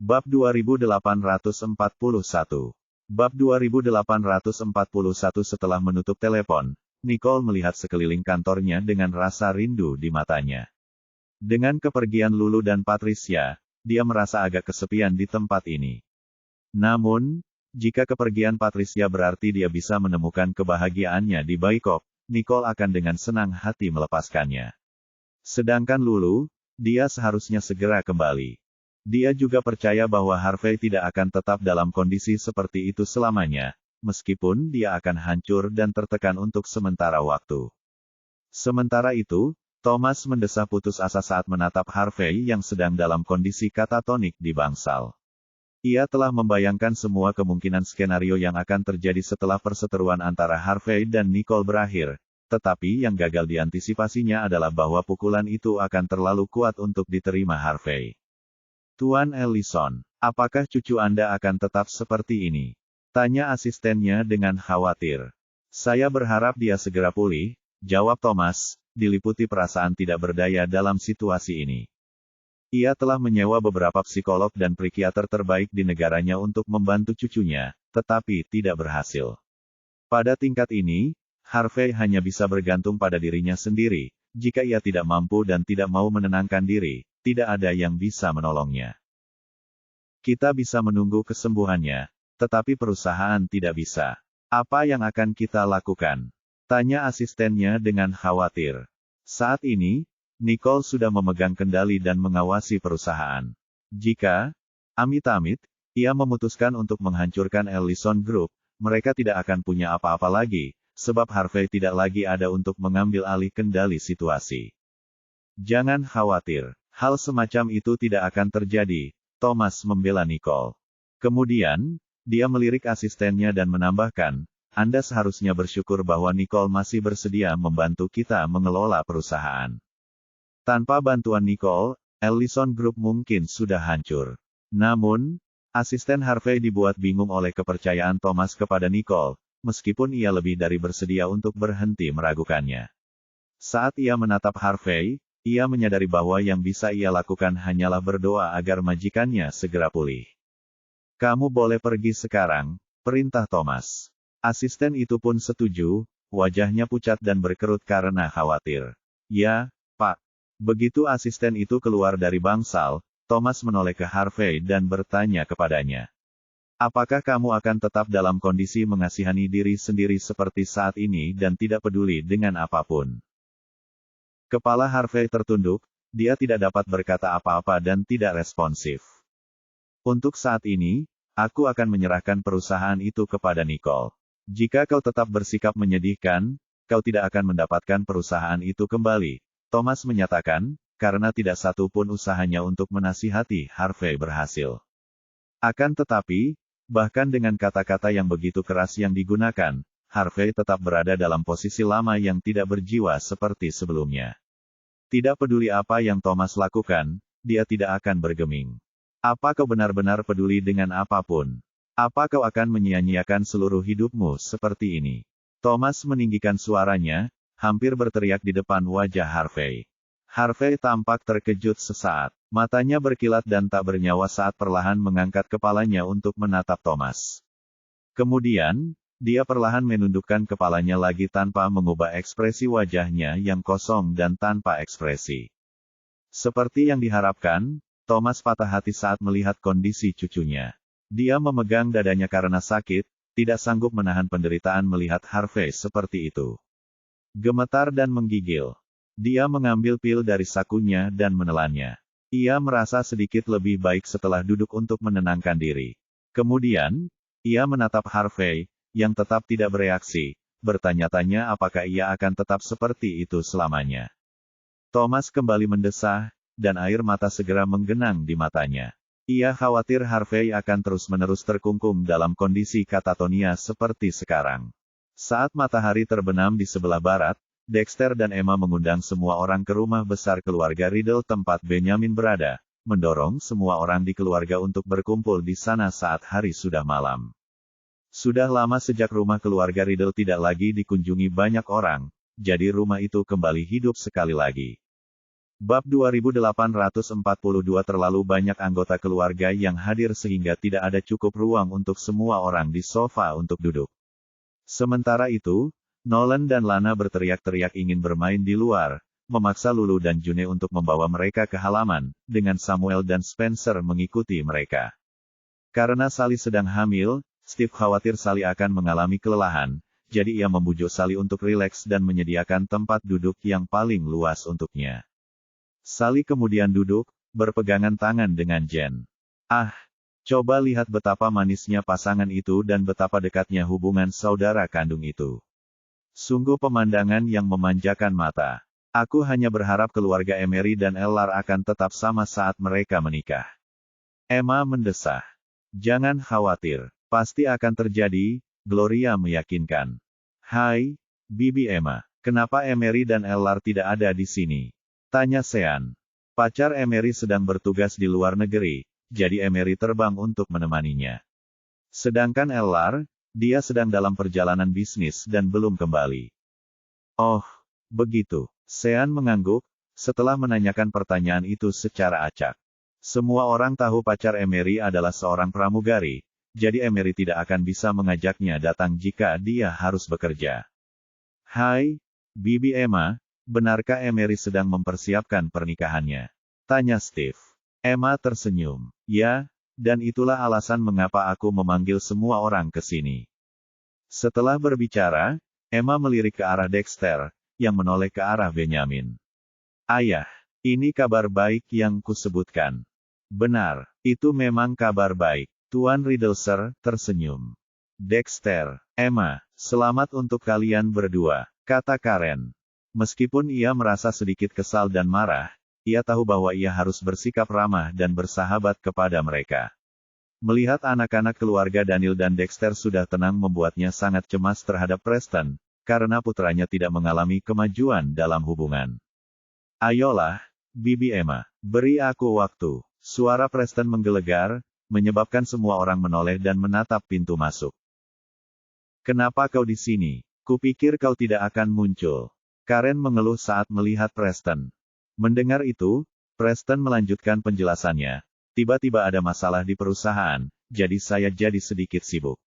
Bab 2841. Bab 2841. Setelah menutup telepon, Nicole melihat sekeliling kantornya dengan rasa rindu di matanya. Dengan kepergian Lulu dan Patricia, dia merasa agak kesepian di tempat ini. Namun, jika kepergian Patricia berarti dia bisa menemukan kebahagiaannya di Bangkok, Nicole akan dengan senang hati melepaskannya. Sedangkan Lulu, dia seharusnya segera kembali. Dia juga percaya bahwa Harvey tidak akan tetap dalam kondisi seperti itu selamanya, meskipun dia akan hancur dan tertekan untuk sementara waktu. Sementara itu, Thomas mendesah putus asa saat menatap Harvey yang sedang dalam kondisi katatonik di bangsal. Ia telah membayangkan semua kemungkinan skenario yang akan terjadi setelah perseteruan antara Harvey dan Nicole berakhir, tetapi yang gagal diantisipasinya adalah bahwa pukulan itu akan terlalu kuat untuk diterima Harvey. Tuan Ellison, apakah cucu Anda akan tetap seperti ini? Tanya asistennya dengan khawatir. Saya berharap dia segera pulih, jawab Thomas, diliputi perasaan tidak berdaya dalam situasi ini. Ia telah menyewa beberapa psikolog dan psikiater terbaik di negaranya untuk membantu cucunya, tetapi tidak berhasil. Pada tingkat ini, Harvey hanya bisa bergantung pada dirinya sendiri. Jika ia tidak mampu dan tidak mau menenangkan diri, tidak ada yang bisa menolongnya. Kita bisa menunggu kesembuhannya, tetapi perusahaan tidak bisa. Apa yang akan kita lakukan? Tanya asistennya dengan khawatir. Saat ini, Nicole sudah memegang kendali dan mengawasi perusahaan. Jika, amit-amit, ia memutuskan untuk menghancurkan Ellison Group, mereka tidak akan punya apa-apa lagi, sebab Harvey tidak lagi ada untuk mengambil alih kendali situasi. Jangan khawatir, hal semacam itu tidak akan terjadi, Thomas membela Nicole. Kemudian, dia melirik asistennya dan menambahkan, Anda seharusnya bersyukur bahwa Nicole masih bersedia membantu kita mengelola perusahaan. Tanpa bantuan Nicole, Ellison Group mungkin sudah hancur. Namun, asisten Harvey dibuat bingung oleh kepercayaan Thomas kepada Nicole, meskipun ia lebih dari bersedia untuk berhenti meragukannya. Saat ia menatap Harvey, ia menyadari bahwa yang bisa ia lakukan hanyalah berdoa agar majikannya segera pulih. Kamu boleh pergi sekarang, perintah Thomas. Asisten itu pun setuju, wajahnya pucat dan berkerut karena khawatir. Ya, Pak. Begitu asisten itu keluar dari bangsal, Thomas menoleh ke Harvey dan bertanya kepadanya. Apakah kamu akan tetap dalam kondisi mengasihani diri sendiri seperti saat ini dan tidak peduli dengan apapun? Kepala Harvey tertunduk, dia tidak dapat berkata apa-apa dan tidak responsif. Untuk saat ini, aku akan menyerahkan perusahaan itu kepada Nicole. Jika kau tetap bersikap menyedihkan, kau tidak akan mendapatkan perusahaan itu kembali. Thomas menyatakan, karena tidak satu pun usahanya untuk menasihati Harvey berhasil. Akan tetapi, bahkan dengan kata-kata yang begitu keras yang digunakan, Harvey tetap berada dalam posisi lama yang tidak berjiwa seperti sebelumnya. Tidak peduli apa yang Thomas lakukan, dia tidak akan bergeming. Apa kau benar-benar peduli dengan apapun? Apa kau akan menyia-nyiakan seluruh hidupmu seperti ini? Thomas meninggikan suaranya, hampir berteriak di depan wajah Harvey. Harvey tampak terkejut sesaat. Matanya berkilat dan tak bernyawa saat perlahan mengangkat kepalanya untuk menatap Thomas. Kemudian, dia perlahan menundukkan kepalanya lagi tanpa mengubah ekspresi wajahnya yang kosong dan tanpa ekspresi. Seperti yang diharapkan, Thomas patah hati saat melihat kondisi cucunya. Dia memegang dadanya karena sakit, tidak sanggup menahan penderitaan melihat Harvey seperti itu. Gemetar dan menggigil. Dia mengambil pil dari sakunya dan menelannya. Ia merasa sedikit lebih baik setelah duduk untuk menenangkan diri. Kemudian, ia menatap Harvey, yang tetap tidak bereaksi, bertanya-tanya apakah ia akan tetap seperti itu selamanya. Thomas kembali mendesah, dan air mata segera menggenang di matanya. Ia khawatir Harvey akan terus-menerus terkungkung dalam kondisi katatonia seperti sekarang. Saat matahari terbenam di sebelah barat, Dexter dan Emma mengundang semua orang ke rumah besar keluarga Riddle tempat Benjamin berada, mendorong semua orang di keluarga untuk berkumpul di sana saat hari sudah malam. Sudah lama sejak rumah keluarga Riddle tidak lagi dikunjungi banyak orang, jadi rumah itu kembali hidup sekali lagi. Bab 2842 terlalu banyak anggota keluarga yang hadir sehingga tidak ada cukup ruang untuk semua orang di sofa untuk duduk. Sementara itu, Nolan dan Lana berteriak-teriak ingin bermain di luar, memaksa Lulu dan June untuk membawa mereka ke halaman, dengan Samuel dan Spencer mengikuti mereka. Karena Sally sedang hamil, Steve khawatir Sally akan mengalami kelelahan, jadi ia membujuk Sally untuk rileks dan menyediakan tempat duduk yang paling luas untuknya. Sally kemudian duduk, berpegangan tangan dengan Jen. Ah, coba lihat betapa manisnya pasangan itu dan betapa dekatnya hubungan saudara kandung itu. Sungguh pemandangan yang memanjakan mata. Aku hanya berharap keluarga Emery dan Ellar akan tetap sama saat mereka menikah. Emma mendesah. Jangan khawatir, pasti akan terjadi, Gloria meyakinkan. Hai, Bibi Emma, kenapa Emery dan Ellar tidak ada di sini? Tanya Sean. Pacar Emery sedang bertugas di luar negeri, jadi Emery terbang untuk menemaninya. Sedangkan Ellar, dia sedang dalam perjalanan bisnis dan belum kembali. Oh, begitu. Sean mengangguk, setelah menanyakan pertanyaan itu secara acak. Semua orang tahu pacar Emery adalah seorang pramugari, jadi Emery tidak akan bisa mengajaknya datang jika dia harus bekerja. Hai, Bibi Emma, benarkah Emery sedang mempersiapkan pernikahannya? Tanya Steve. Emma tersenyum. Ya, dan itulah alasan mengapa aku memanggil semua orang ke sini. Setelah berbicara, Emma melirik ke arah Dexter, yang menoleh ke arah Benjamin. Ayah, ini kabar baik yang kusebutkan. Benar, itu memang kabar baik. Tuan Riddleser tersenyum. Dexter, Emma, selamat untuk kalian berdua, kata Karen. Meskipun ia merasa sedikit kesal dan marah, ia tahu bahwa ia harus bersikap ramah dan bersahabat kepada mereka. Melihat anak-anak keluarga Daniel dan Dexter sudah tenang membuatnya sangat cemas terhadap Preston, karena putranya tidak mengalami kemajuan dalam hubungan. Ayolah, Bibi Emma, beri aku waktu. Suara Preston menggelegar, menyebabkan semua orang menoleh dan menatap pintu masuk. Kenapa kau di sini? Kupikir kau tidak akan muncul. Karen mengeluh saat melihat Preston. Mendengar itu, Preston melanjutkan penjelasannya. Tiba-tiba ada masalah di perusahaan, jadi saya jadi sedikit sibuk.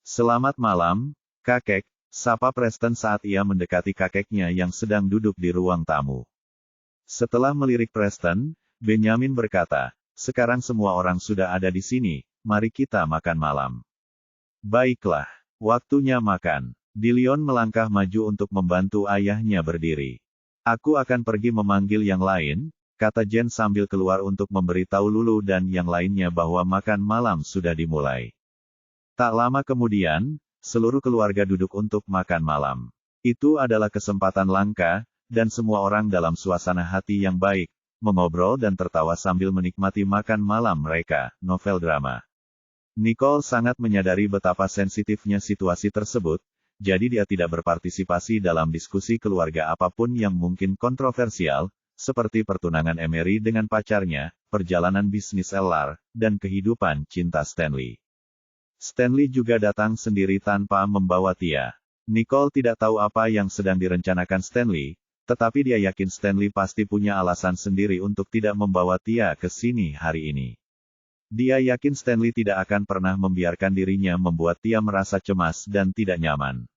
Selamat malam, kakek, sapa Preston saat ia mendekati kakeknya yang sedang duduk di ruang tamu. Setelah melirik Preston, Benjamin berkata, sekarang semua orang sudah ada di sini, mari kita makan malam. Baiklah, waktunya makan. Dillion melangkah maju untuk membantu ayahnya berdiri. Aku akan pergi memanggil yang lain, kata Jen sambil keluar untuk memberitahu Lulu dan yang lainnya bahwa makan malam sudah dimulai. Tak lama kemudian, seluruh keluarga duduk untuk makan malam. Itu adalah kesempatan langka, dan semua orang dalam suasana hati yang baik, mengobrol dan tertawa sambil menikmati makan malam mereka, novel drama. Nicole sangat menyadari betapa sensitifnya situasi tersebut, jadi dia tidak berpartisipasi dalam diskusi keluarga apapun yang mungkin kontroversial, seperti pertunangan Emery dengan pacarnya, perjalanan bisnis Ellar, dan kehidupan cinta Stanley. Stanley juga datang sendiri tanpa membawa Tia. Nicole tidak tahu apa yang sedang direncanakan Stanley, tetapi dia yakin Stanley pasti punya alasan sendiri untuk tidak membawa Tia ke sini hari ini. Dia yakin Stanley tidak akan pernah membiarkan dirinya membuat Tia merasa cemas dan tidak nyaman.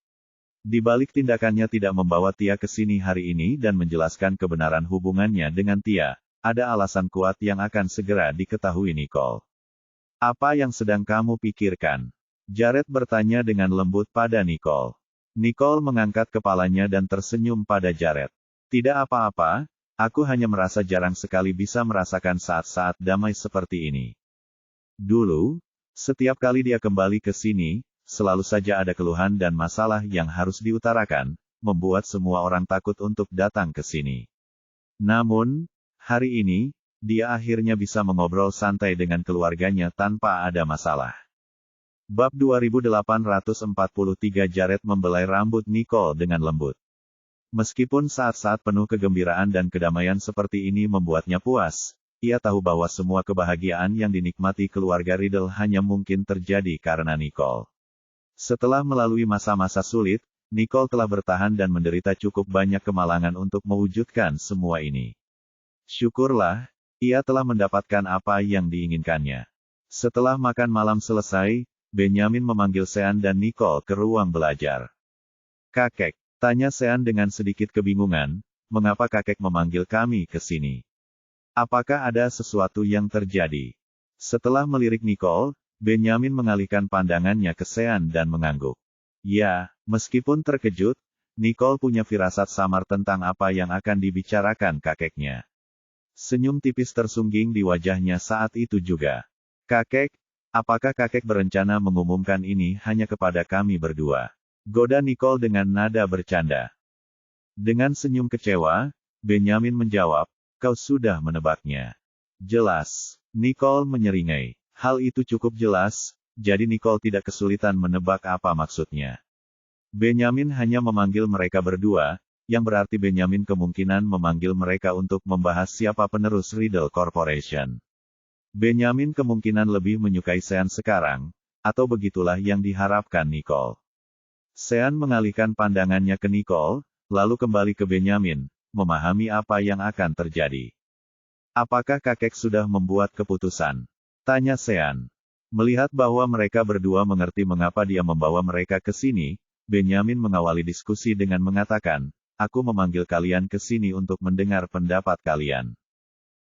Di balik tindakannya tidak membawa Tia ke sini hari ini dan menjelaskan kebenaran hubungannya dengan Tia, ada alasan kuat yang akan segera diketahui Nicole. Apa yang sedang kamu pikirkan? Jared bertanya dengan lembut pada Nicole. Nicole mengangkat kepalanya dan tersenyum pada Jared. Tidak apa-apa, aku hanya merasa jarang sekali bisa merasakan saat-saat damai seperti ini. Dulu, setiap kali dia kembali ke sini, selalu saja ada keluhan dan masalah yang harus diutarakan, membuat semua orang takut untuk datang ke sini. Namun, hari ini, dia akhirnya bisa mengobrol santai dengan keluarganya tanpa ada masalah. Bab 2843 Jared membelai rambut Nicole dengan lembut. Meskipun saat-saat penuh kegembiraan dan kedamaian seperti ini membuatnya puas, ia tahu bahwa semua kebahagiaan yang dinikmati keluarga Riddle hanya mungkin terjadi karena Nicole. Setelah melalui masa-masa sulit, Nicole telah bertahan dan menderita cukup banyak kemalangan untuk mewujudkan semua ini. Syukurlah, ia telah mendapatkan apa yang diinginkannya. Setelah makan malam selesai, Benyamin memanggil Sean dan Nicole ke ruang belajar. "Kakek," tanya Sean dengan sedikit kebingungan, "mengapa kakek memanggil kami ke sini? Apakah ada sesuatu yang terjadi?" Setelah melirik Nicole, Benyamin mengalihkan pandangannya ke Sean dan mengangguk. Ya, meskipun terkejut, Nicole punya firasat samar tentang apa yang akan dibicarakan kakeknya. Senyum tipis tersungging di wajahnya saat itu juga. "Kakek, apakah kakek berencana mengumumkan ini hanya kepada kami berdua?" goda Nicole dengan nada bercanda. Dengan senyum kecewa, Benyamin menjawab, "Kau sudah menebaknya." "Jelas," Nicole menyeringai. Hal itu cukup jelas, jadi Nicole tidak kesulitan menebak apa maksudnya. Benyamin hanya memanggil mereka berdua, yang berarti Benyamin kemungkinan memanggil mereka untuk membahas siapa penerus Riddle Corporation. Benyamin kemungkinan lebih menyukai Sean sekarang, atau begitulah yang diharapkan Nicole. Sean mengalihkan pandangannya ke Nicole, lalu kembali ke Benyamin, memahami apa yang akan terjadi. "Apakah kakek sudah membuat keputusan?" tanya Sean. Melihat bahwa mereka berdua mengerti mengapa dia membawa mereka ke sini, Benyamin mengawali diskusi dengan mengatakan, "Aku memanggil kalian ke sini untuk mendengar pendapat kalian."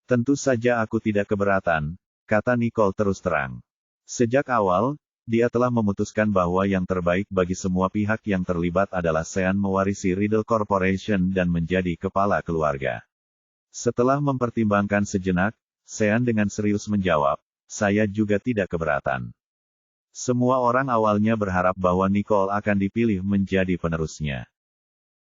"Tentu saja aku tidak keberatan," kata Nicole terus terang. Sejak awal, dia telah memutuskan bahwa yang terbaik bagi semua pihak yang terlibat adalah Sean mewarisi Riddle Corporation dan menjadi kepala keluarga. Setelah mempertimbangkan sejenak, Sean dengan serius menjawab, "Saya juga tidak keberatan." Semua orang awalnya berharap bahwa Nicole akan dipilih menjadi penerusnya.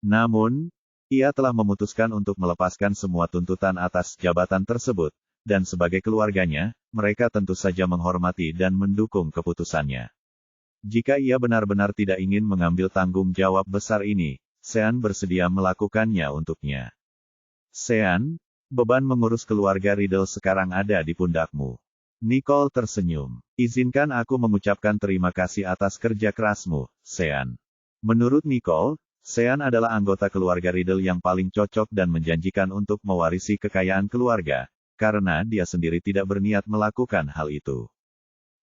Namun, ia telah memutuskan untuk melepaskan semua tuntutan atas jabatan tersebut, dan sebagai keluarganya, mereka tentu saja menghormati dan mendukung keputusannya. Jika ia benar-benar tidak ingin mengambil tanggung jawab besar ini, Sean bersedia melakukannya untuknya. "Sean, beban mengurus keluarga Riddle sekarang ada di pundakmu." Nicole tersenyum. "Izinkan aku mengucapkan terima kasih atas kerja kerasmu, Sean." Menurut Nicole, Sean adalah anggota keluarga Riddle yang paling cocok dan menjanjikan untuk mewarisi kekayaan keluarga, karena dia sendiri tidak berniat melakukan hal itu.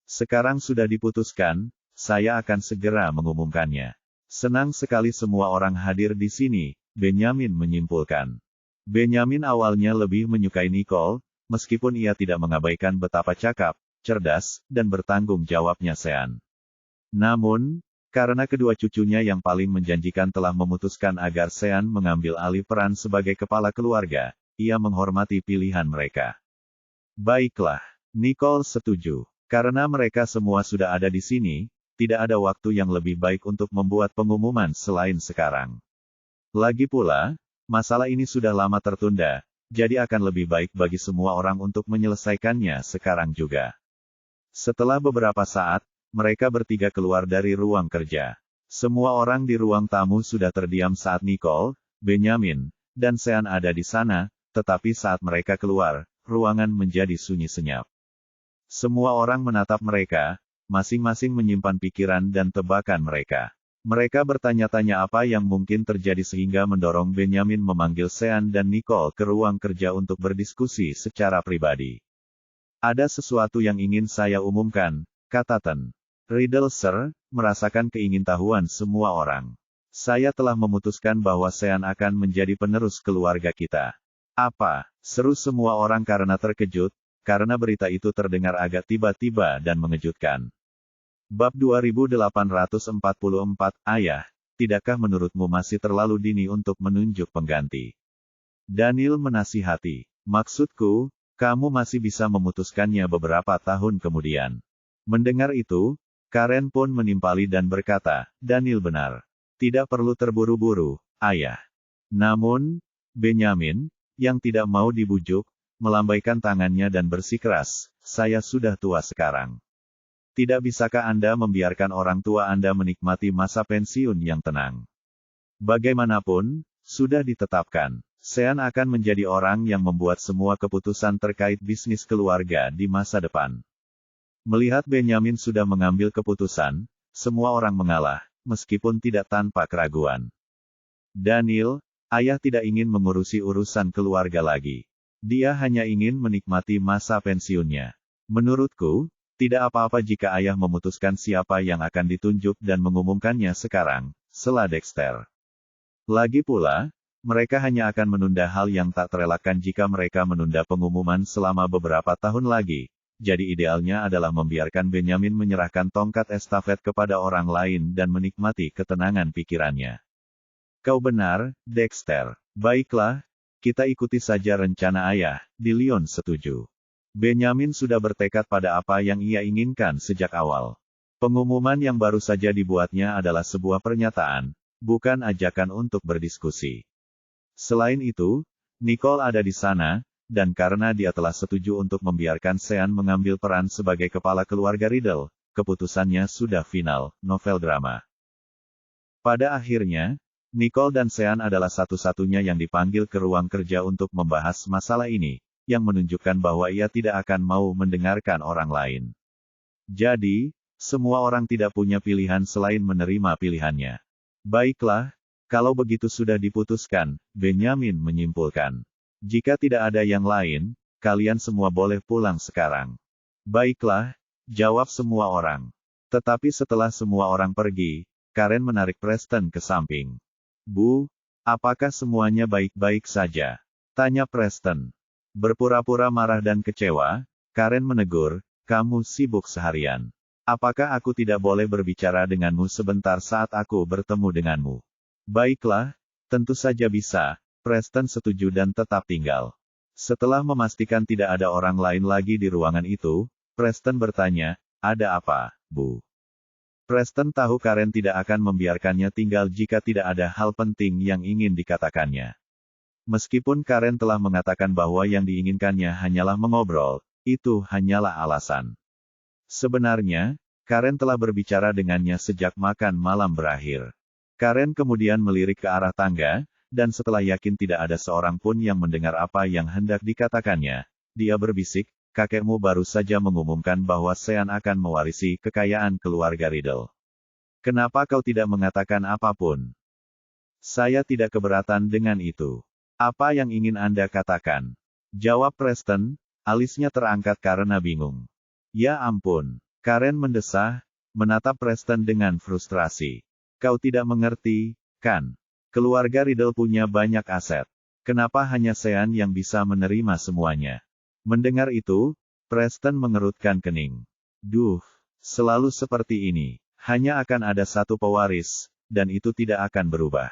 "Sekarang sudah diputuskan, saya akan segera mengumumkannya." "Senang sekali semua orang hadir di sini," Benyamin menyimpulkan. Benyamin awalnya lebih menyukai Nicole, meskipun ia tidak mengabaikan betapa cakap, cerdas, dan bertanggung jawabnya Sean. Namun, karena kedua cucunya yang paling menjanjikan telah memutuskan agar Sean mengambil alih peran sebagai kepala keluarga, ia menghormati pilihan mereka. "Baiklah," Nicole setuju. Karena mereka semua sudah ada di sini, tidak ada waktu yang lebih baik untuk membuat pengumuman selain sekarang. Lagi pula, masalah ini sudah lama tertunda, jadi akan lebih baik bagi semua orang untuk menyelesaikannya sekarang juga. Setelah beberapa saat, mereka bertiga keluar dari ruang kerja. Semua orang di ruang tamu sudah terdiam saat Nicole, Benyamin, dan Sean ada di sana, tetapi saat mereka keluar, ruangan menjadi sunyi senyap. Semua orang menatap mereka, masing-masing menyimpan pikiran dan tebakan mereka. Mereka bertanya-tanya apa yang mungkin terjadi sehingga mendorong Benyamin memanggil Sean dan Nicole ke ruang kerja untuk berdiskusi secara pribadi. "Ada sesuatu yang ingin saya umumkan," kata Ten. "Riddle Sir, merasakan keingintahuan semua orang. Saya telah memutuskan bahwa Sean akan menjadi penerus keluarga kita." "Apa?" seru semua orang karena terkejut, karena berita itu terdengar agak tiba-tiba dan mengejutkan. Bab 2844, Ayah, tidakkah menurutmu masih terlalu dini untuk menunjuk pengganti? Daniel menasihati. "Maksudku, kamu masih bisa memutuskannya beberapa tahun kemudian." Mendengar itu, Karen pun menimpali dan berkata, "Daniel benar. Tidak perlu terburu-buru, Ayah." Namun, Benyamin, yang tidak mau dibujuk, melambaikan tangannya dan bersikeras, "Saya sudah tua sekarang. Tidak bisakah Anda membiarkan orang tua Anda menikmati masa pensiun yang tenang? Bagaimanapun, sudah ditetapkan, Sean akan menjadi orang yang membuat semua keputusan terkait bisnis keluarga di masa depan." Melihat Benyamin sudah mengambil keputusan, semua orang mengalah, meskipun tidak tanpa keraguan. "Daniel, Ayah tidak ingin mengurusi urusan keluarga lagi. Dia hanya ingin menikmati masa pensiunnya. Menurutku, tidak apa-apa jika ayah memutuskan siapa yang akan ditunjuk dan mengumumkannya sekarang, sela Dexter. Lagi pula, mereka hanya akan menunda hal yang tak terelakkan jika mereka menunda pengumuman selama beberapa tahun lagi. Jadi idealnya adalah membiarkan Benjamin menyerahkan tongkat estafet kepada orang lain dan menikmati ketenangan pikirannya. Kau benar, Dexter. Baiklah, kita ikuti saja rencana ayah, DeLeon setuju. Benjamin sudah bertekad pada apa yang ia inginkan sejak awal. Pengumuman yang baru saja dibuatnya adalah sebuah pernyataan, bukan ajakan untuk berdiskusi. Selain itu, Nicole ada di sana, dan karena dia telah setuju untuk membiarkan Sean mengambil peran sebagai kepala keluarga Riddle, keputusannya sudah final, novel drama. Pada akhirnya, Nicole dan Sean adalah satu-satunya yang dipanggil ke ruang kerja untuk membahas masalah ini, yang menunjukkan bahwa ia tidak akan mau mendengarkan orang lain. Jadi, semua orang tidak punya pilihan selain menerima pilihannya. Baiklah, kalau begitu sudah diputuskan, Benjamin menyimpulkan. Jika tidak ada yang lain, kalian semua boleh pulang sekarang. Baiklah, jawab semua orang. Tetapi setelah semua orang pergi, Karen menarik Preston ke samping. Bu, apakah semuanya baik-baik saja? Tanya Preston. Berpura-pura marah dan kecewa, Karen menegur, kamu sibuk seharian. Apakah aku tidak boleh berbicara denganmu sebentar saat aku bertemu denganmu? Baiklah, tentu saja bisa. Preston setuju dan tetap tinggal. Setelah memastikan tidak ada orang lain lagi di ruangan itu, Preston bertanya, ada apa, Bu? Preston tahu Karen tidak akan membiarkannya tinggal jika tidak ada hal penting yang ingin dikatakannya. Meskipun Karen telah mengatakan bahwa yang diinginkannya hanyalah mengobrol, itu hanyalah alasan. Sebenarnya, Karen telah berbicara dengannya sejak makan malam berakhir. Karen kemudian melirik ke arah tangga, dan setelah yakin tidak ada seorang pun yang mendengar apa yang hendak dikatakannya, dia berbisik, kakekmu baru saja mengumumkan bahwa Sean akan mewarisi kekayaan keluarga Riddle. Kenapa kau tidak mengatakan apapun? Saya tidak keberatan dengan itu. Apa yang ingin Anda katakan? Jawab Preston, alisnya terangkat karena bingung. Ya ampun, Karen mendesah, menatap Preston dengan frustrasi. Kau tidak mengerti, kan? Keluarga Riddle punya banyak aset. Kenapa hanya Sean yang bisa menerima semuanya? Mendengar itu, Preston mengerutkan kening. Duh, selalu seperti ini. Hanya akan ada satu pewaris, dan itu tidak akan berubah.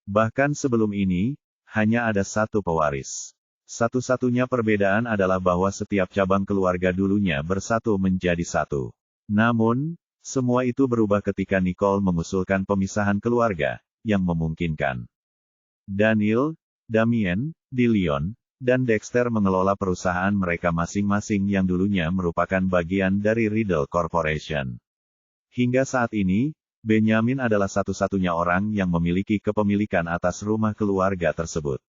Bahkan sebelum ini, hanya ada satu pewaris. Satu-satunya perbedaan adalah bahwa setiap cabang keluarga dulunya bersatu menjadi satu. Namun, semua itu berubah ketika Nicole mengusulkan pemisahan keluarga, yang memungkinkan Daniel, Damien, DeLeon, dan Dexter mengelola perusahaan mereka masing-masing yang dulunya merupakan bagian dari Riddle Corporation. Hingga saat ini, Benjamin adalah satu-satunya orang yang memiliki kepemilikan atas rumah keluarga tersebut.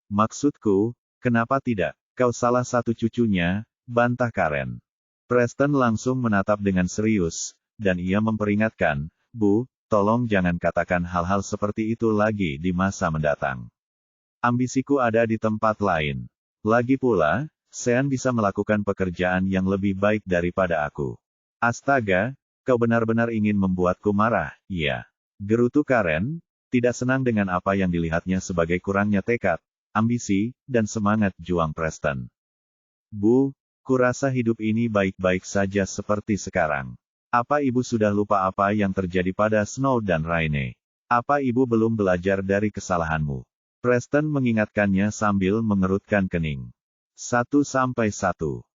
Maksudku, kenapa tidak? Kau salah satu cucunya, bantah Karen. Preston langsung menatap dengan serius, dan ia memperingatkan, Bu, tolong jangan katakan hal-hal seperti itu lagi di masa mendatang. Ambisiku ada di tempat lain. Lagi pula, Sean bisa melakukan pekerjaan yang lebih baik daripada aku. Astaga, kau benar-benar ingin membuatku marah, iya. Gerutu Karen, tidak senang dengan apa yang dilihatnya sebagai kurangnya tekad, ambisi, dan semangat juang Preston. Bu, kurasa hidup ini baik-baik saja seperti sekarang. Apa ibu sudah lupa apa yang terjadi pada Snow dan Raine? Apa ibu belum belajar dari kesalahanmu? Preston mengingatkannya sambil mengerutkan kening. 1-1.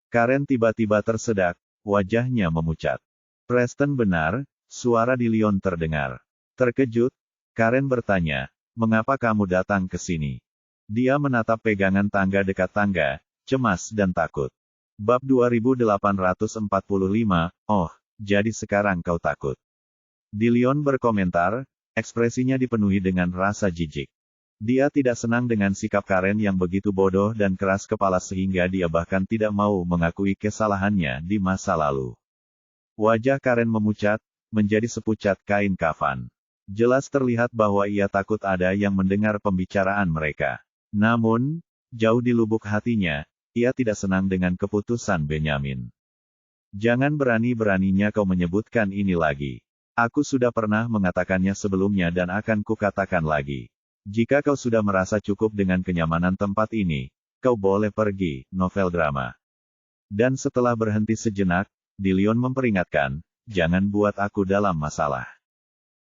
Karen tiba-tiba tersedak, wajahnya memucat. Preston benar, suara DeLeon terdengar. Terkejut, Karen bertanya, mengapa kamu datang ke sini? Dia menatap pegangan tangga dekat tangga, cemas dan takut. Bab 2845, oh, jadi sekarang kau takut. DeLeon berkomentar, ekspresinya dipenuhi dengan rasa jijik. Dia tidak senang dengan sikap Karen yang begitu bodoh dan keras kepala sehingga dia bahkan tidak mau mengakui kesalahannya di masa lalu. Wajah Karen memucat, menjadi sepucat kain kafan. Jelas terlihat bahwa ia takut ada yang mendengar pembicaraan mereka. Namun, Jauh di lubuk hatinya, ia tidak senang dengan keputusan Benyamin. Jangan berani-beraninya kau menyebutkan ini lagi. Aku sudah pernah mengatakannya sebelumnya dan akan kukatakan lagi. Jika kau sudah merasa cukup dengan kenyamanan tempat ini, kau boleh pergi. Novel drama. Dan setelah berhenti sejenak, Dillion memperingatkan, jangan buat aku dalam masalah.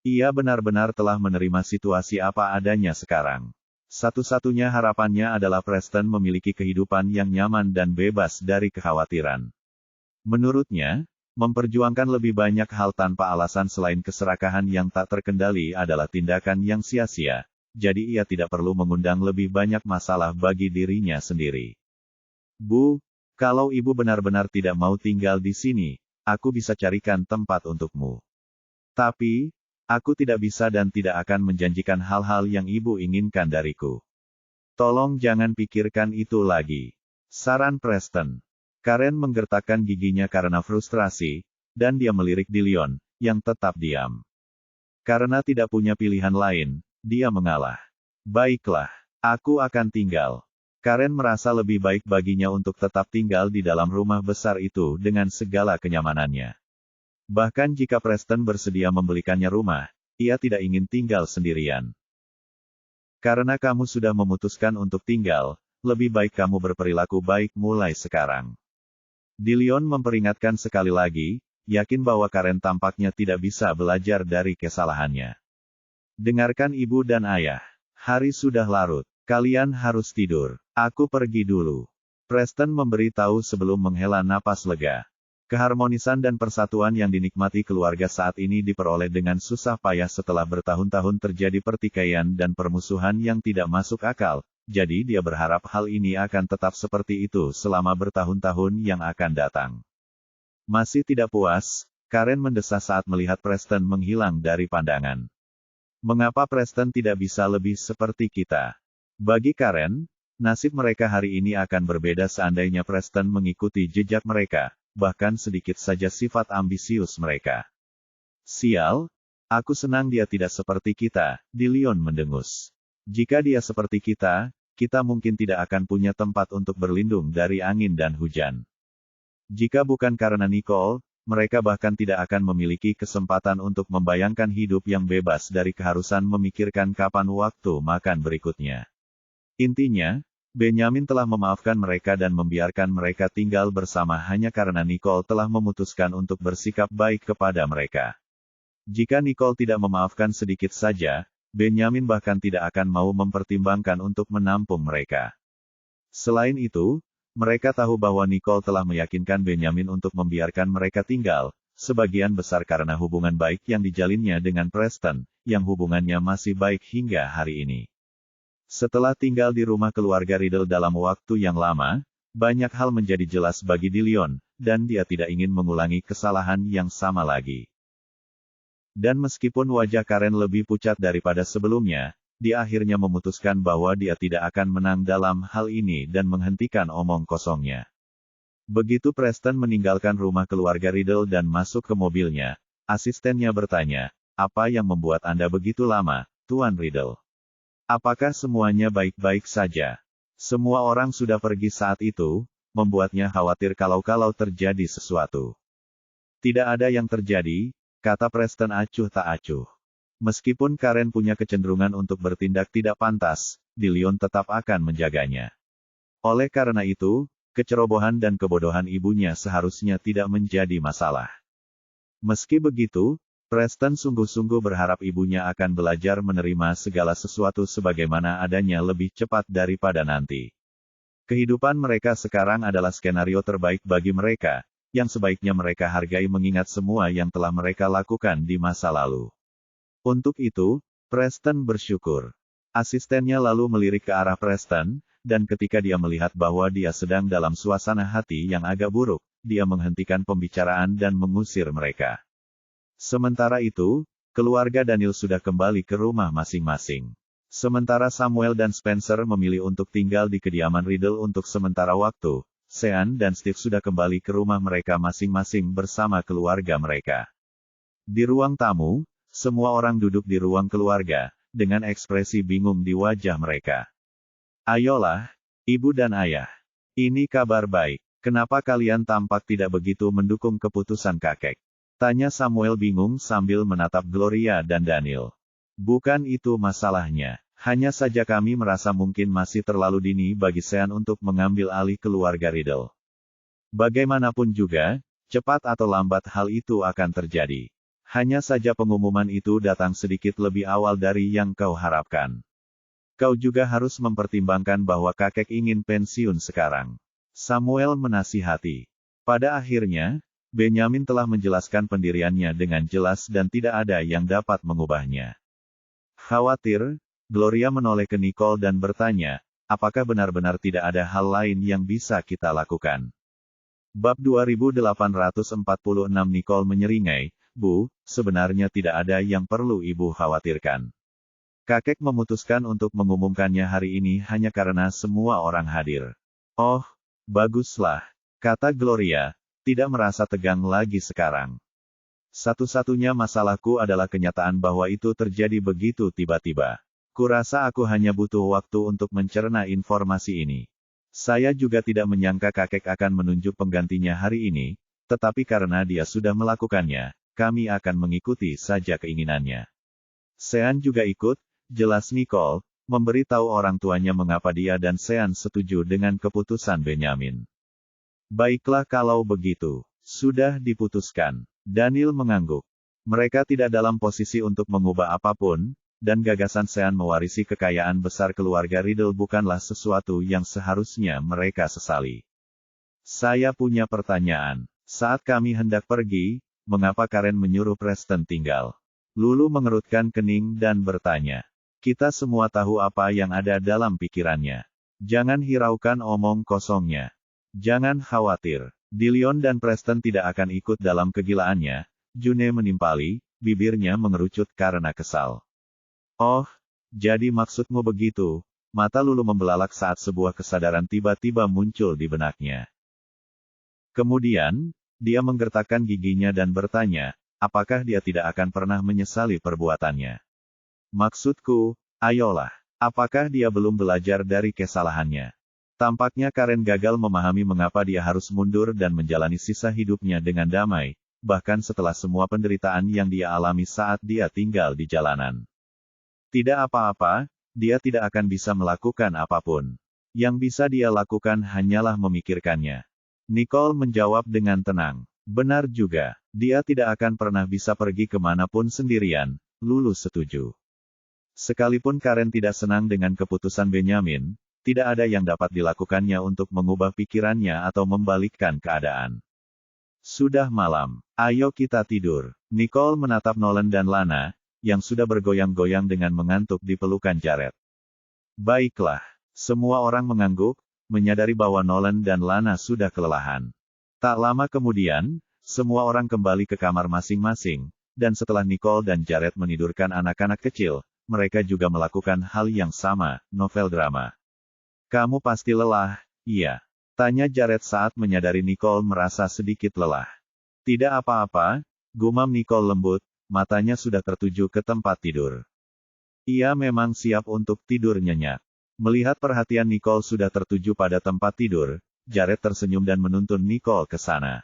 Ia benar-benar telah menerima situasi apa adanya sekarang. Satu-satunya harapannya adalah Preston memiliki kehidupan yang nyaman dan bebas dari kekhawatiran. Menurutnya, memperjuangkan lebih banyak hal tanpa alasan selain keserakahan yang tak terkendali adalah tindakan yang sia-sia. Jadi ia tidak perlu mengundang lebih banyak masalah bagi dirinya sendiri. Bu, kalau ibu benar-benar tidak mau tinggal di sini, aku bisa carikan tempat untukmu. Tapi, aku tidak bisa dan tidak akan menjanjikan hal-hal yang ibu inginkan dariku. Tolong jangan pikirkan itu lagi. Saran Preston. Karen menggertakkan giginya karena frustrasi, dan dia melirik Dillion, yang tetap diam. Karena tidak punya pilihan lain, dia mengalah. Baiklah, aku akan tinggal. Karen merasa lebih baik baginya untuk tetap tinggal di dalam rumah besar itu dengan segala kenyamanannya. Bahkan jika Preston bersedia membelikannya rumah, ia tidak ingin tinggal sendirian. Karena kamu sudah memutuskan untuk tinggal, lebih baik kamu berperilaku baik mulai sekarang. Dillion memperingatkan sekali lagi, yakin bahwa Karen tampaknya tidak bisa belajar dari kesalahannya. Dengarkan ibu dan ayah. Hari sudah larut. Kalian harus tidur. Aku pergi dulu. Preston memberi tahu sebelum menghela napas lega. Keharmonisan dan persatuan yang dinikmati keluarga saat ini diperoleh dengan susah payah setelah bertahun-tahun terjadi pertikaian dan permusuhan yang tidak masuk akal, jadi dia berharap hal ini akan tetap seperti itu selama bertahun-tahun yang akan datang. Masih tidak puas, Karen mendesah saat melihat Preston menghilang dari pandangan. Mengapa Preston tidak bisa lebih seperti kita? Bagi Karen, nasib mereka hari ini akan berbeda seandainya Preston mengikuti jejak mereka, bahkan sedikit saja sifat ambisius mereka. Sial, aku senang dia tidak seperti kita, Dillion mendengus. Jika dia seperti kita mungkin tidak akan punya tempat untuk berlindung dari angin dan hujan. Jika bukan karena Nicole, mereka bahkan tidak akan memiliki kesempatan untuk membayangkan hidup yang bebas dari keharusan memikirkan kapan waktu makan berikutnya. Intinya, Benyamin telah memaafkan mereka dan membiarkan mereka tinggal bersama hanya karena Nicole telah memutuskan untuk bersikap baik kepada mereka. Jika Nicole tidak memaafkan sedikit saja, Benyamin bahkan tidak akan mau mempertimbangkan untuk menampung mereka. Selain itu, mereka tahu bahwa Nicole telah meyakinkan Benyamin untuk membiarkan mereka tinggal, sebagian besar karena hubungan baik yang dijalinnya dengan Preston, yang hubungannya masih baik hingga hari ini. Setelah tinggal di rumah keluarga Riddle dalam waktu yang lama, banyak hal menjadi jelas bagi Dillion, dan dia tidak ingin mengulangi kesalahan yang sama lagi. Dan meskipun wajah Karen lebih pucat daripada sebelumnya, dia akhirnya memutuskan bahwa dia tidak akan menang dalam hal ini dan menghentikan omong kosongnya. Begitu Preston meninggalkan rumah keluarga Riddle dan masuk ke mobilnya, asistennya bertanya, "Apa yang membuat Anda begitu lama, Tuan Riddle? Apakah semuanya baik-baik saja?" Semua orang sudah pergi saat itu, membuatnya khawatir kalau terjadi sesuatu. "Tidak ada yang terjadi," kata Preston acuh tak acuh. Meskipun Karen punya kecenderungan untuk bertindak tidak pantas, Dillion tetap akan menjaganya. Oleh karena itu, kecerobohan dan kebodohan ibunya seharusnya tidak menjadi masalah. Meski begitu, Preston sungguh-sungguh berharap ibunya akan belajar menerima segala sesuatu sebagaimana adanya lebih cepat daripada nanti. Kehidupan mereka sekarang adalah skenario terbaik bagi mereka, yang sebaiknya mereka hargai mengingat semua yang telah mereka lakukan di masa lalu. Untuk itu, Preston bersyukur. Asistennya lalu melirik ke arah Preston, dan ketika dia melihat bahwa dia sedang dalam suasana hati yang agak buruk, dia menghentikan pembicaraan dan mengusir mereka. Sementara itu, keluarga Daniel sudah kembali ke rumah masing-masing. Sementara Samuel dan Spencer memilih untuk tinggal di kediaman Riddle untuk sementara waktu, Sean dan Steve sudah kembali ke rumah mereka masing-masing bersama keluarga mereka. Di ruang tamu, semua orang duduk di ruang keluarga, dengan ekspresi bingung di wajah mereka. "Ayolah, Ibu dan ayah. Ini kabar baik. Kenapa kalian tampak tidak begitu mendukung keputusan kakek? Tanya Samuel bingung sambil menatap Gloria dan Daniel. Bukan itu masalahnya. Hanya saja kami merasa mungkin masih terlalu dini bagi Sean untuk mengambil alih keluarga Riddle. Bagaimanapun juga, cepat atau lambat hal itu akan terjadi. Hanya saja pengumuman itu datang sedikit lebih awal dari yang kau harapkan. Kau juga harus mempertimbangkan bahwa kakek ingin pensiun sekarang. Samuel menasihati. Pada akhirnya, Benyamin telah menjelaskan pendiriannya dengan jelas dan tidak ada yang dapat mengubahnya. Khawatir, Gloria menoleh ke Nicole dan bertanya, apakah benar-benar tidak ada hal lain yang bisa kita lakukan? Bab 2846 Nicole menyeringai, Bu, sebenarnya tidak ada yang perlu Ibu khawatirkan. Kakek memutuskan untuk mengumumkannya hari ini hanya karena semua orang hadir. Oh, baguslah, kata Gloria, tidak merasa tegang lagi sekarang. Satu-satunya masalahku adalah kenyataan bahwa itu terjadi begitu tiba-tiba. Kurasa aku hanya butuh waktu untuk mencerna informasi ini. Saya juga tidak menyangka kakek akan menunjuk penggantinya hari ini, tetapi karena dia sudah melakukannya, kami akan mengikuti saja keinginannya. Sean juga ikut, jelas Nicole, memberitahu orang tuanya mengapa dia dan Sean setuju dengan keputusan Benyamin. Baiklah kalau begitu, sudah diputuskan. Daniel mengangguk. Mereka tidak dalam posisi untuk mengubah apapun, dan gagasan Sean mewarisi kekayaan besar keluarga Riddle bukanlah sesuatu yang seharusnya mereka sesali. Saya punya pertanyaan. Saat kami hendak pergi, mengapa Karen menyuruh Preston tinggal? Lulu mengerutkan kening dan bertanya. Kita semua tahu apa yang ada dalam pikirannya. Jangan hiraukan omong kosongnya. Jangan khawatir. Dillion dan Preston tidak akan ikut dalam kegilaannya. June menimpali, bibirnya mengerucut karena kesal. Oh, jadi maksudmu begitu. Mata Lulu membelalak saat sebuah kesadaran tiba-tiba muncul di benaknya. Kemudian, dia menggertakkan giginya dan bertanya, apakah dia tidak akan pernah menyesali perbuatannya? Maksudku, ayolah, apakah dia belum belajar dari kesalahannya? Tampaknya Karen gagal memahami mengapa dia harus mundur dan menjalani sisa hidupnya dengan damai, bahkan setelah semua penderitaan yang dia alami saat dia tinggal di jalanan. Tidak apa-apa, dia tidak akan bisa melakukan apapun. Yang bisa dia lakukan hanyalah memikirkannya. Nicole menjawab dengan tenang. Benar juga, dia tidak akan pernah bisa pergi kemanapun sendirian. Lulu setuju. Sekalipun Karen tidak senang dengan keputusan Benyamin, tidak ada yang dapat dilakukannya untuk mengubah pikirannya atau membalikkan keadaan. Sudah malam, ayo kita tidur. Nicole menatap Nolan dan Lana, yang sudah bergoyang-goyang dengan mengantuk di pelukan Jared. Baiklah, semua orang mengangguk, menyadari bahwa Nolan dan Lana sudah kelelahan. Tak lama kemudian, semua orang kembali ke kamar masing-masing, dan setelah Nicole dan Jared menidurkan anak-anak kecil, mereka juga melakukan hal yang sama, novel drama. Kamu pasti lelah, iya? Tanya Jared saat menyadari Nicole merasa sedikit lelah. Tidak apa-apa, gumam Nicole lembut, matanya sudah tertuju ke tempat tidur. Ia memang siap untuk tidur nyenyak. Melihat perhatian Nicole sudah tertuju pada tempat tidur, Jared tersenyum dan menuntun Nicole ke sana.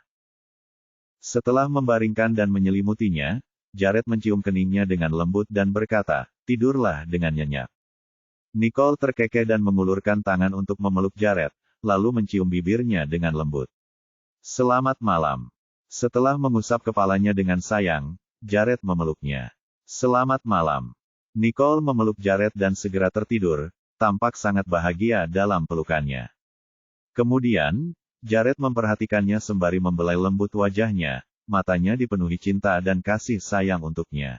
Setelah membaringkan dan menyelimutinya, Jared mencium keningnya dengan lembut dan berkata, tidurlah dengan nyenyak. Nicole terkekeh dan mengulurkan tangan untuk memeluk Jared, lalu mencium bibirnya dengan lembut. Selamat malam. Setelah mengusap kepalanya dengan sayang, Jared memeluknya. Selamat malam. Nicole memeluk Jared dan segera tertidur, tampak sangat bahagia dalam pelukannya. Kemudian, Jared memperhatikannya sembari membelai lembut wajahnya, matanya dipenuhi cinta dan kasih sayang untuknya.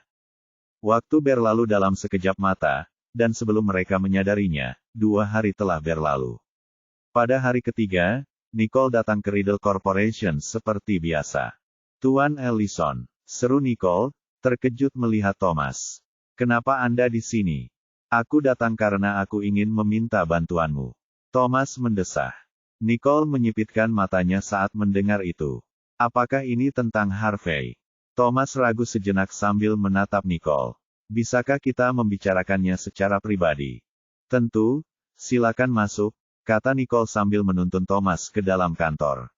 Waktu berlalu dalam sekejap mata, dan sebelum mereka menyadarinya, 2 hari telah berlalu. Pada hari ketiga, Nicole datang ke Riddle Corporation seperti biasa. Tuan Ellison, seru Nicole, terkejut melihat Thomas. Kenapa Anda di sini? Aku datang karena aku ingin meminta bantuanmu. Thomas mendesah. Nicole menyipitkan matanya saat mendengar itu. Apakah ini tentang Harvey? Thomas ragu sejenak sambil menatap Nicole. Bisakah kita membicarakannya secara pribadi? Tentu, silakan masuk, kata Nicole sambil menuntun Thomas ke dalam kantor.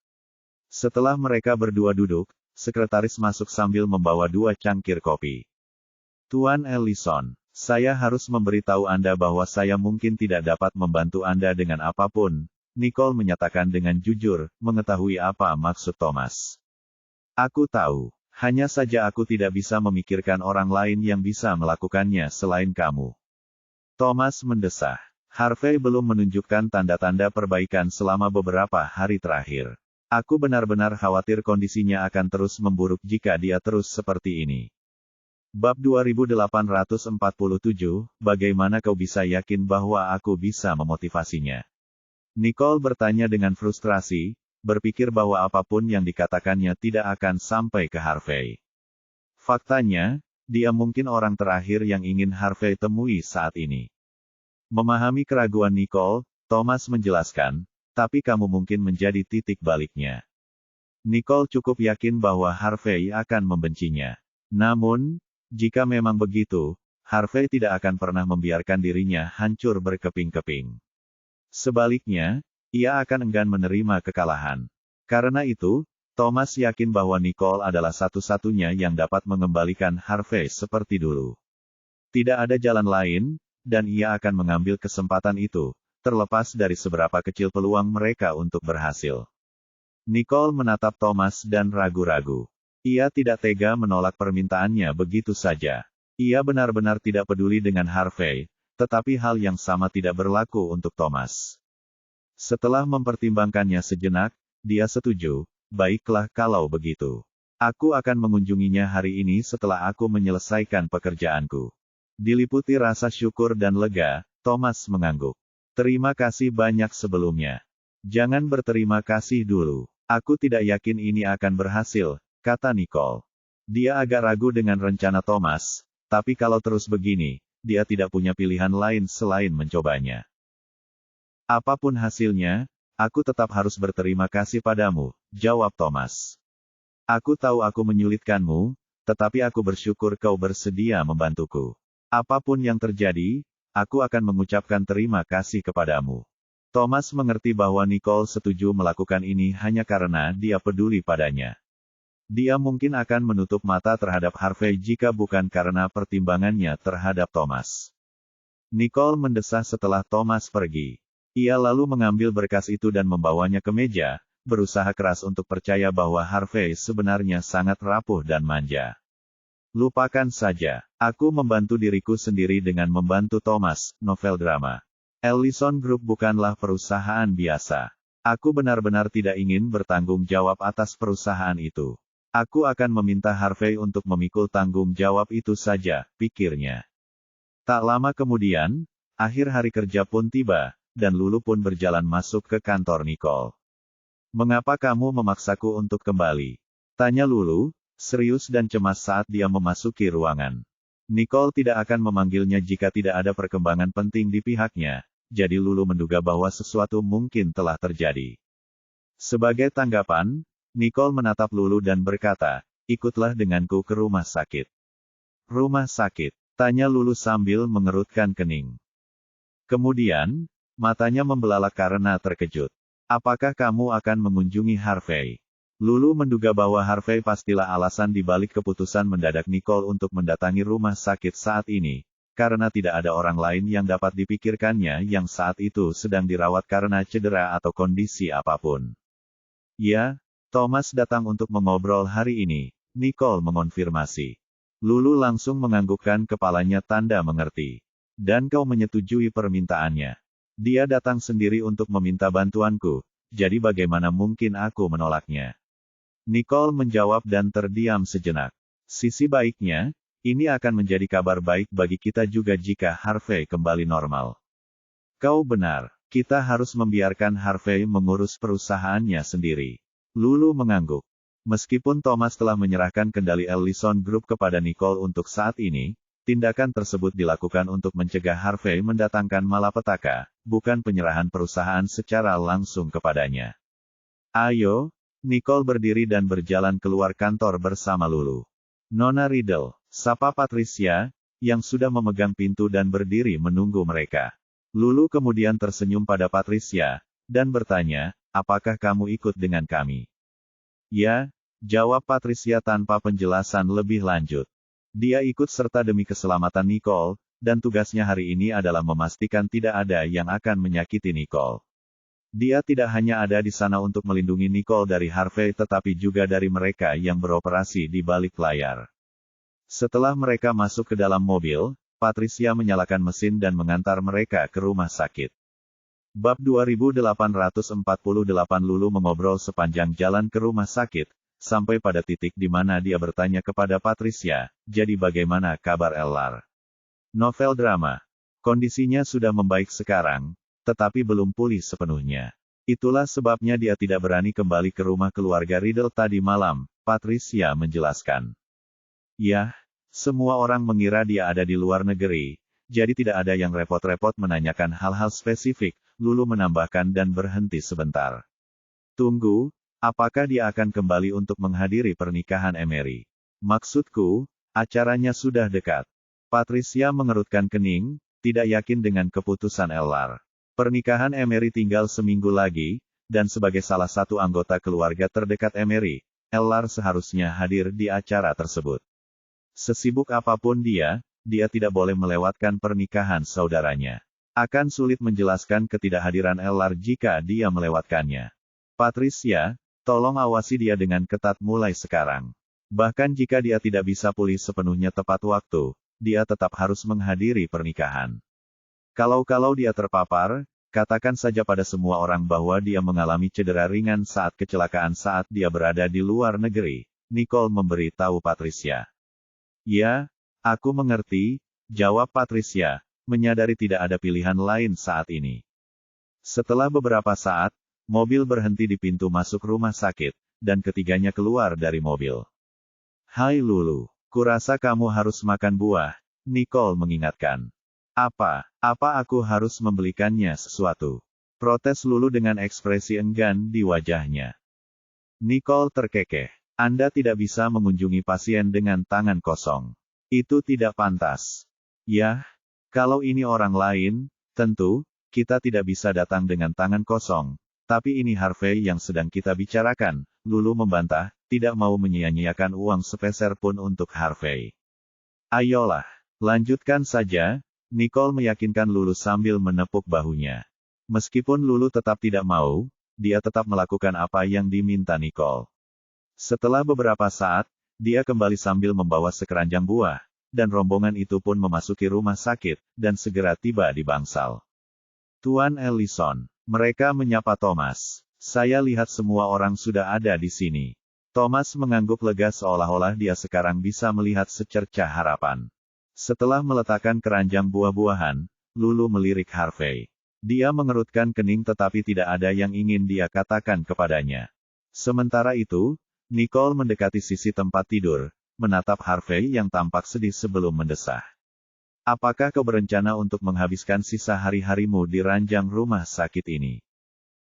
Setelah mereka berdua duduk, sekretaris masuk sambil membawa 2 cangkir kopi. Tuan Ellison, saya harus memberitahu Anda bahwa saya mungkin tidak dapat membantu Anda dengan apapun, Nicole menyatakan dengan jujur, mengetahui apa maksud Thomas. Aku tahu. Hanya saja aku tidak bisa memikirkan orang lain yang bisa melakukannya selain kamu. Thomas mendesah. Harvey belum menunjukkan tanda-tanda perbaikan selama beberapa hari terakhir. Aku benar-benar khawatir kondisinya akan terus memburuk jika dia terus seperti ini. Bab 2847, bagaimana kau bisa yakin bahwa aku bisa memotivasinya? Nicole bertanya dengan frustrasi, berpikir bahwa apapun yang dikatakannya tidak akan sampai ke Harvey. Faktanya, dia mungkin orang terakhir yang ingin Harvey temui saat ini. Memahami keraguan Nicole, Thomas menjelaskan, tapi kamu mungkin menjadi titik baliknya. Nicole cukup yakin bahwa Harvey akan membencinya. Namun, jika memang begitu, Harvey tidak akan pernah membiarkan dirinya hancur berkeping-keping. Sebaliknya, ia akan enggan menerima kekalahan. Karena itu, Thomas yakin bahwa Nicole adalah satu-satunya yang dapat mengembalikan Harvey seperti dulu. Tidak ada jalan lain, dan ia akan mengambil kesempatan itu, terlepas dari seberapa kecil peluang mereka untuk berhasil. Nicole menatap Thomas dan ragu-ragu. Ia tidak tega menolak permintaannya begitu saja. Ia benar-benar tidak peduli dengan Harvey, tetapi hal yang sama tidak berlaku untuk Thomas. Setelah mempertimbangkannya sejenak, dia setuju, baiklah kalau begitu. Aku akan mengunjunginya hari ini setelah aku menyelesaikan pekerjaanku. Diliputi rasa syukur dan lega, Thomas mengangguk. Terima kasih banyak sebelumnya. Jangan berterima kasih dulu. Aku tidak yakin ini akan berhasil, kata Nicole. Dia agak ragu dengan rencana Thomas, tapi kalau terus begini, dia tidak punya pilihan lain selain mencobanya. Apapun hasilnya, aku tetap harus berterima kasih padamu, jawab Thomas. Aku tahu aku menyulitkanmu, tetapi aku bersyukur kau bersedia membantuku. Apapun yang terjadi, aku akan mengucapkan terima kasih kepadamu. Thomas mengerti bahwa Nicole setuju melakukan ini hanya karena dia peduli padanya. Dia mungkin akan menutup mata terhadap Harvey jika bukan karena pertimbangannya terhadap Thomas. Nicole mendesah setelah Thomas pergi. Ia lalu mengambil berkas itu dan membawanya ke meja, berusaha keras untuk percaya bahwa Harvey sebenarnya sangat rapuh dan manja. Lupakan saja, aku membantu diriku sendiri dengan membantu Thomas, novel drama. Ellison Group bukanlah perusahaan biasa. Aku benar-benar tidak ingin bertanggung jawab atas perusahaan itu. Aku akan meminta Harvey untuk memikul tanggung jawab itu saja, pikirnya. Tak lama kemudian, akhir hari kerja pun tiba, dan Lulu pun berjalan masuk ke kantor Nicole. Mengapa kamu memaksaku untuk kembali? Tanya Lulu, serius dan cemas saat dia memasuki ruangan. Nicole tidak akan memanggilnya jika tidak ada perkembangan penting di pihaknya, jadi Lulu menduga bahwa sesuatu mungkin telah terjadi. Sebagai tanggapan, Nicole menatap Lulu dan berkata, ikutlah denganku ke rumah sakit. Rumah sakit? Tanya Lulu sambil mengerutkan kening. Kemudian, matanya membelalak karena terkejut. Apakah kamu akan mengunjungi Harvey? Lulu menduga bahwa Harvey pastilah alasan di balik keputusan mendadak Nicole untuk mendatangi rumah sakit saat ini, karena tidak ada orang lain yang dapat dipikirkannya yang saat itu sedang dirawat karena cedera atau kondisi apapun. Ya, Thomas datang untuk mengobrol hari ini, Nicole mengonfirmasi. Lulu langsung menganggukkan kepalanya tanda mengerti. Dan kau menyetujui permintaannya. Dia datang sendiri untuk meminta bantuanku, jadi bagaimana mungkin aku menolaknya? Nicole menjawab dan terdiam sejenak. Sisi baiknya, ini akan menjadi kabar baik bagi kita juga jika Harvey kembali normal. Kau benar, kita harus membiarkan Harvey mengurus perusahaannya sendiri. Lulu mengangguk. Meskipun Thomas telah menyerahkan kendali Ellison Group kepada Nicole untuk saat ini, tindakan tersebut dilakukan untuk mencegah Harvey mendatangkan malapetaka, bukan penyerahan perusahaan secara langsung kepadanya. Ayo, Nicole berdiri dan berjalan keluar kantor bersama Lulu. Nona Riddle, sapa Patricia, yang sudah memegang pintu dan berdiri menunggu mereka. Lulu kemudian tersenyum pada Patricia, dan bertanya, apakah kamu ikut dengan kami? Ya, jawab Patricia tanpa penjelasan lebih lanjut. Dia ikut serta demi keselamatan Nicole, dan tugasnya hari ini adalah memastikan tidak ada yang akan menyakiti Nicole. Dia tidak hanya ada di sana untuk melindungi Nicole dari Harvey tetapi juga dari mereka yang beroperasi di balik layar. Setelah mereka masuk ke dalam mobil, Patricia menyalakan mesin dan mengantar mereka ke rumah sakit. Bab 2848 Lulu mengobrol sepanjang jalan ke rumah sakit, sampai pada titik di mana dia bertanya kepada Patricia, jadi bagaimana kabar Ellar? Novel drama. Kondisinya sudah membaik sekarang, tetapi belum pulih sepenuhnya. Itulah sebabnya dia tidak berani kembali ke rumah keluarga Riddle tadi malam, Patricia menjelaskan. Yah, semua orang mengira dia ada di luar negeri, jadi tidak ada yang repot-repot menanyakan hal-hal spesifik, Lulu menambahkan dan berhenti sebentar. Tunggu, apakah dia akan kembali untuk menghadiri pernikahan Emery? Maksudku, acaranya sudah dekat. Patricia mengerutkan kening, tidak yakin dengan keputusan Ellar. Pernikahan Emery tinggal seminggu lagi, dan sebagai salah satu anggota keluarga terdekat Emery, Ellar seharusnya hadir di acara tersebut. Sesibuk apapun dia tidak boleh melewatkan pernikahan saudaranya. Akan sulit menjelaskan ketidakhadiran Ellar jika dia melewatkannya. Patricia, tolong awasi dia dengan ketat mulai sekarang. Bahkan jika dia tidak bisa pulih sepenuhnya tepat waktu, dia tetap harus menghadiri pernikahan. Kalau dia terpapar, katakan saja pada semua orang bahwa dia mengalami cedera ringan saat kecelakaan saat dia berada di luar negeri, Nicole memberi tahu Patricia. Ya, aku mengerti, jawab Patricia, menyadari tidak ada pilihan lain saat ini. Setelah beberapa saat, mobil berhenti di pintu masuk rumah sakit, dan ketiganya keluar dari mobil. Hai Lulu, kurasa kamu harus makan buah, Nicole mengingatkan. Apa aku harus membelikannya sesuatu? Protes Lulu dengan ekspresi enggan di wajahnya. Nicole terkekeh. Anda tidak bisa mengunjungi pasien dengan tangan kosong. Itu tidak pantas. Yah, kalau ini orang lain, tentu, kita tidak bisa datang dengan tangan kosong. Tapi ini Harvey yang sedang kita bicarakan, Lulu membantah, tidak mau menyia-nyiakan uang sepeser pun untuk Harvey. Ayolah, lanjutkan saja, Nicole meyakinkan Lulu sambil menepuk bahunya. Meskipun Lulu tetap tidak mau, dia tetap melakukan apa yang diminta Nicole. Setelah beberapa saat, dia kembali sambil membawa sekeranjang buah, dan rombongan itu pun memasuki rumah sakit, dan segera tiba di bangsal. Tuan Ellison, mereka menyapa Thomas. Saya lihat semua orang sudah ada di sini. Thomas mengangguk lega seolah-olah dia sekarang bisa melihat secercah harapan. Setelah meletakkan keranjang buah-buahan, Lulu melirik Harvey. Dia mengerutkan kening tetapi tidak ada yang ingin dia katakan kepadanya. Sementara itu, Nicole mendekati sisi tempat tidur, menatap Harvey yang tampak sedih sebelum mendesah. Apakah kau berencana untuk menghabiskan sisa hari-harimu di ranjang rumah sakit ini?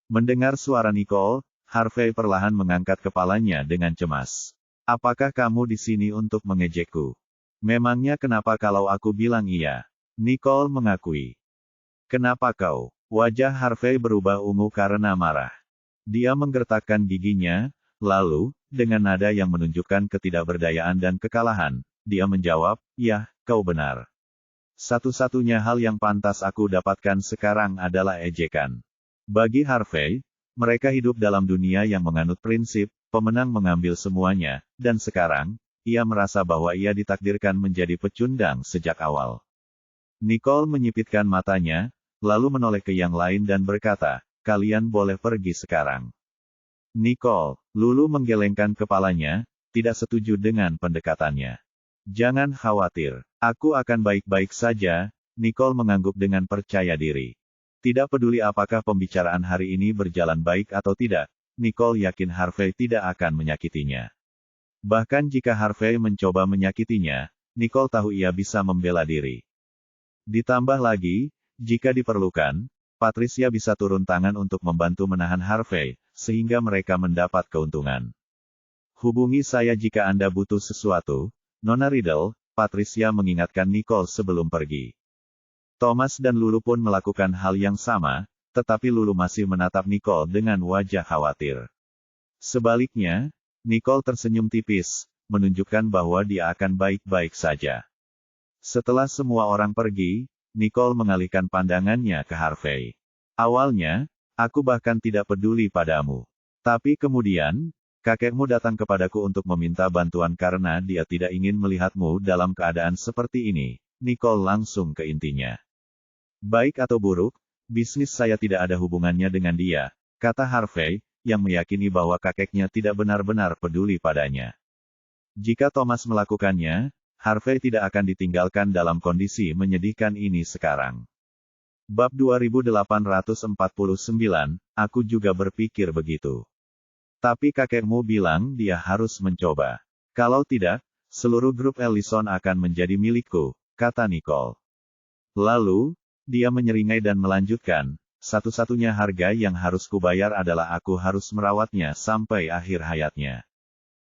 Mendengar suara Nicole, Harvey perlahan mengangkat kepalanya dengan cemas. Apakah kamu di sini untuk mengejekku? Memangnya kenapa kalau aku bilang iya? Nicole mengakui. Kenapa kau? Wajah Harvey berubah ungu karena marah. Dia menggertakkan giginya, lalu, dengan nada yang menunjukkan ketidakberdayaan dan kekalahan, dia menjawab, "Yah, kau benar. Satu-satunya hal yang pantas aku dapatkan sekarang adalah ejekan." Bagi Harvey, mereka hidup dalam dunia yang menganut prinsip, pemenang mengambil semuanya, dan sekarang, ia merasa bahwa ia ditakdirkan menjadi pecundang sejak awal. Nicole menyipitkan matanya, lalu menoleh ke yang lain dan berkata, "Kalian boleh pergi sekarang." Nicole, Lulu menggelengkan kepalanya, tidak setuju dengan pendekatannya. Jangan khawatir, aku akan baik-baik saja, Nicole mengangguk dengan percaya diri. Tidak peduli apakah pembicaraan hari ini berjalan baik atau tidak, Nicole yakin Harvey tidak akan menyakitinya. Bahkan jika Harvey mencoba menyakitinya, Nicole tahu ia bisa membela diri. Ditambah lagi, jika diperlukan, Patricia bisa turun tangan untuk membantu menahan Harvey, sehingga mereka mendapat keuntungan. Hubungi saya jika Anda butuh sesuatu, Nona Riddle, Patricia mengingatkan Nicole sebelum pergi. Thomas dan Lulu pun melakukan hal yang sama, tetapi Lulu masih menatap Nicole dengan wajah khawatir. Sebaliknya, Nicole tersenyum tipis, menunjukkan bahwa dia akan baik-baik saja. Setelah semua orang pergi, Nicole mengalihkan pandangannya ke Harvey. Awalnya, aku bahkan tidak peduli padamu. Tapi kemudian, kakekmu datang kepadaku untuk meminta bantuan karena dia tidak ingin melihatmu dalam keadaan seperti ini. Nicole langsung ke intinya. Baik atau buruk, bisnis saya tidak ada hubungannya dengan dia, kata Harvey, yang meyakini bahwa kakeknya tidak benar-benar peduli padanya. Jika Thomas melakukannya, Harvey tidak akan ditinggalkan dalam kondisi menyedihkan ini sekarang. Bab 2849, aku juga berpikir begitu. Tapi kakekmu bilang dia harus mencoba. Kalau tidak, seluruh grup Ellison akan menjadi milikku, kata Nicole. Lalu, dia menyeringai dan melanjutkan, satu-satunya harga yang harus kubayar adalah aku harus merawatnya sampai akhir hayatnya.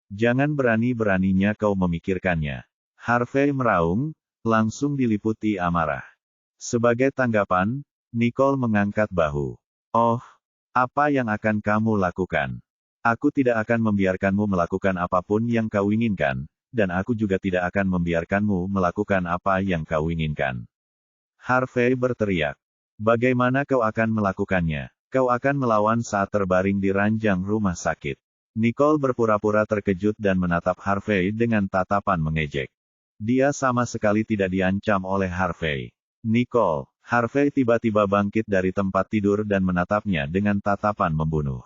Jangan berani-beraninya kau memikirkannya. Harvey meraung, langsung diliputi amarah. Sebagai tanggapan, Nicole mengangkat bahu. Oh, apa yang akan kamu lakukan? Aku tidak akan membiarkanmu melakukan apapun yang kau inginkan, dan aku juga tidak akan membiarkanmu melakukan apa yang kau inginkan. Harvey berteriak. Bagaimana kau akan melakukannya? Kau akan melawan saat terbaring di ranjang rumah sakit. Nicole berpura-pura terkejut dan menatap Harvey dengan tatapan mengejek. Dia sama sekali tidak diancam oleh Harvey. Nicole, Harvey tiba-tiba bangkit dari tempat tidur dan menatapnya dengan tatapan membunuh.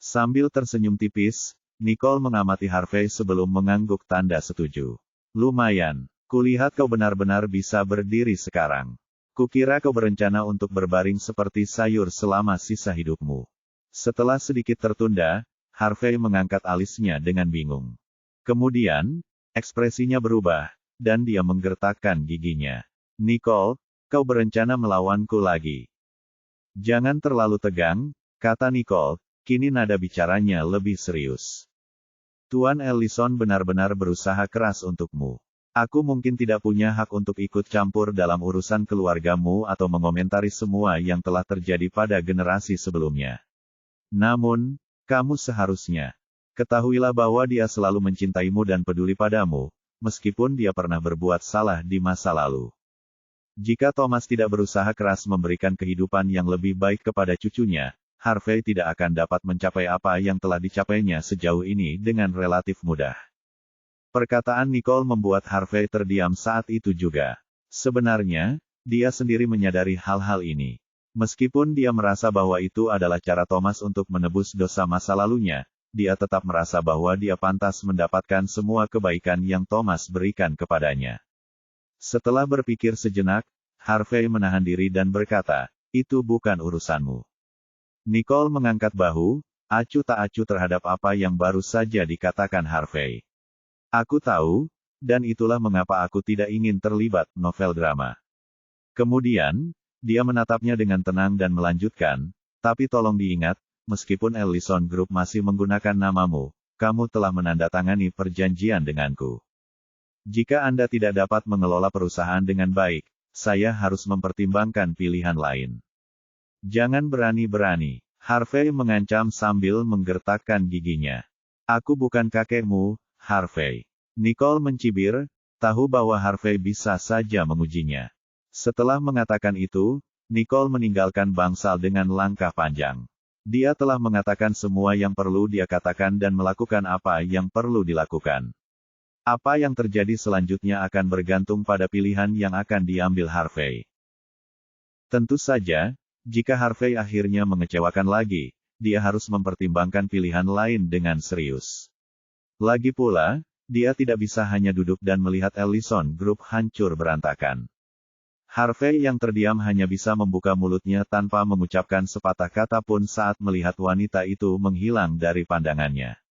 Sambil tersenyum tipis, Nicole mengamati Harvey sebelum mengangguk tanda setuju. Lumayan, kulihat kau benar-benar bisa berdiri sekarang. Kukira kau berencana untuk berbaring seperti sayur selama sisa hidupmu. Setelah sedikit tertunda, Harvey mengangkat alisnya dengan bingung. Kemudian, ekspresinya berubah, dan dia menggertakkan giginya. Nicole, kau berencana melawanku lagi. Jangan terlalu tegang, kata Nicole, kini nada bicaranya lebih serius. Tuan Ellison benar-benar berusaha keras untukmu. Aku mungkin tidak punya hak untuk ikut campur dalam urusan keluargamu atau mengomentari semua yang telah terjadi pada generasi sebelumnya. Namun, kamu seharusnya. Ketahuilah bahwa dia selalu mencintaimu dan peduli padamu, meskipun dia pernah berbuat salah di masa lalu. Jika Thomas tidak berusaha keras memberikan kehidupan yang lebih baik kepada cucunya, Harvey tidak akan dapat mencapai apa yang telah dicapainya sejauh ini dengan relatif mudah. Perkataan Nicole membuat Harvey terdiam saat itu juga. Sebenarnya, dia sendiri menyadari hal-hal ini. Meskipun dia merasa bahwa itu adalah cara Thomas untuk menebus dosa masa lalunya, dia tetap merasa bahwa dia pantas mendapatkan semua kebaikan yang Thomas berikan kepadanya. Setelah berpikir sejenak, Harvey menahan diri dan berkata, itu bukan urusanmu. Nicole mengangkat bahu, acuh tak acuh terhadap apa yang baru saja dikatakan Harvey. Aku tahu, dan itulah mengapa aku tidak ingin terlibat novel drama. Kemudian, dia menatapnya dengan tenang dan melanjutkan, tapi tolong diingat, meskipun Ellison Group masih menggunakan namamu, kamu telah menandatangani perjanjian denganku. Jika Anda tidak dapat mengelola perusahaan dengan baik, saya harus mempertimbangkan pilihan lain. Jangan berani-berani, Harvey mengancam sambil menggertakkan giginya. Aku bukan kakekmu, Harvey. Nicole mencibir, tahu bahwa Harvey bisa saja mengujinya. Setelah mengatakan itu, Nicole meninggalkan bangsal dengan langkah panjang. Dia telah mengatakan semua yang perlu dia katakan dan melakukan apa yang perlu dilakukan. Apa yang terjadi selanjutnya akan bergantung pada pilihan yang akan diambil Harvey. Tentu saja, jika Harvey akhirnya mengecewakan lagi, dia harus mempertimbangkan pilihan lain dengan serius. Lagi pula, dia tidak bisa hanya duduk dan melihat Ellison Group hancur berantakan. Harvey yang terdiam hanya bisa membuka mulutnya tanpa mengucapkan sepatah kata pun saat melihat wanita itu menghilang dari pandangannya.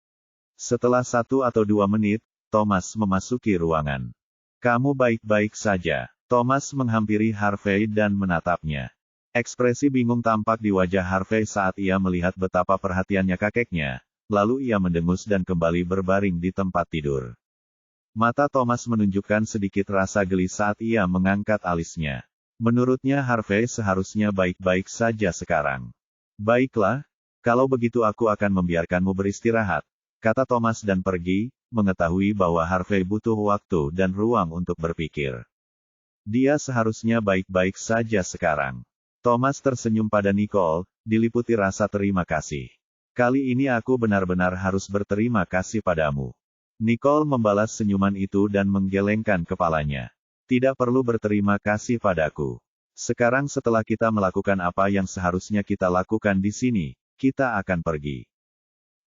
Setelah 1 atau 2 menit, Thomas memasuki ruangan. Kamu baik-baik saja. Thomas menghampiri Harvey dan menatapnya. Ekspresi bingung tampak di wajah Harvey saat ia melihat betapa perhatiannya kakeknya, lalu ia mendengus dan kembali berbaring di tempat tidur. Mata Thomas menunjukkan sedikit rasa geli saat ia mengangkat alisnya. Menurutnya Harvey seharusnya baik-baik saja sekarang. Baiklah, kalau begitu aku akan membiarkanmu beristirahat, kata Thomas dan pergi, mengetahui bahwa Harvey butuh waktu dan ruang untuk berpikir. Dia seharusnya baik-baik saja sekarang. Thomas tersenyum pada Nicole, diliputi rasa terima kasih. Kali ini aku benar-benar harus berterima kasih padamu. Nicole membalas senyuman itu dan menggelengkan kepalanya. Tidak perlu berterima kasih padaku. Sekarang setelah kita melakukan apa yang seharusnya kita lakukan di sini, kita akan pergi.